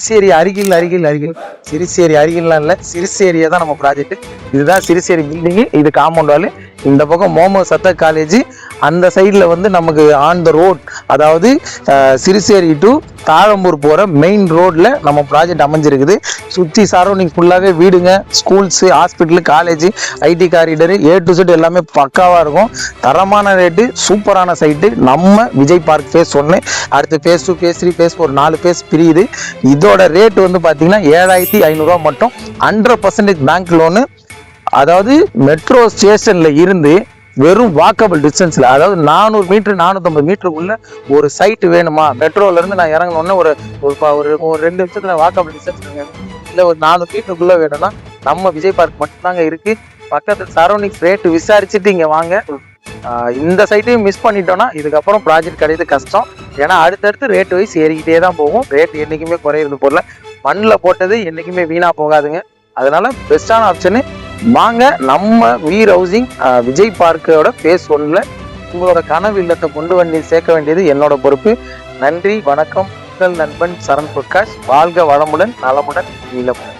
சிறுசேரி அருகில் சிறுசேரி அருகில்லாம் இல்லை, சிறுசேரியா தான் நம்ம ப்ராஜெக்ட். இதுதான் சிறுசேரி பில்டிங்கு. இது காம்பவுண்ட் வாலு. இந்த பக்கம் முகமது சத்தக் காலேஜ். அந்த சைடில் வந்து நமக்கு ஆன் த ரோட், அதாவது சிறுசேரி டு தாழம்பூர் போகிற மெயின் ரோட்டில் நம்ம ப்ராஜெக்ட் அமைஞ்சிருக்குது. சுற்றி சரௌண்டிங் ஃபுல்லாகவே வீடுங்க, schools, hospital, college, IT corridor, A to Z எல்லாமே பக்காவாக இருக்கும். தரமான ரேட்டு, சூப்பரான சைட்டு. நம்ம விஜய் பார்க் ஃபேஸ் 1, அடுத்து ஃபேஸ் 2, ஃபேஸ் 3, ஃபேஸ் 4, 4 ஃபேஸ் பிரியுது. இதோட ரேட்டு வந்து பார்த்தீங்கன்னா 7500 மட்டும். 100% பேங்க் லோனு. அதாவது மெட்ரோ ஸ்டேஷன்ல இருந்து வெறும் வாக்கபிள் டிஸ்டன்ஸ்ல, அதாவது 400 மீட்டர் 450 மீட்டருக்குள்ள ஒரு சைட் வேணுமா, மெட்ரோல இருந்து நான் இறங்கணும்னா ஒரு 2 நிமிஷத்துல வாக்கபிள் டிஸ்டன்ஸ் வேணும், இல்லை ஒரு 400 மீட்டருக்குள்ள வேணும்னா நம்ம விஜய் பார்க் மட்டும்தாங்க இருக்கு. பக்கத்தில் சரௌண்டிங்ஸ் ரேட்டு விசாரிச்சுட்டு இங்கே வாங்க. இந்த சைட்டையும் மிஸ் பண்ணிட்டோம்னா இதுக்கப்புறம் ப்ராஜெக்ட் கிடையாது கஷ்டம். ஏன்னா அடுத்தடுத்து ரேட் வைஸ் ஏறிக்கிட்டே தான் போகும். ரேட் என்றைக்குமே குறையிறது பொருள். மண்ணில் போட்டது என்றைக்குமே வீணாக போகாதுங்க. அதனால பெஸ்டான ஆப்ஷனு வாங்க. நம்ம வீர் ஹவுசிங் விஜய் பார்க்கோட ஃபேஸ் 1ல உங்களோட கனவு இல்லத்தை கொண்டு வந்து சேர்க்க வேண்டியது என்னோட பொறுப்பு. நன்றி, வணக்கம். உங்கள் நண்பன் சரண் பிரகாஷ். வாழ்க வளமுடன், நலமுடன், நீளமுடன்.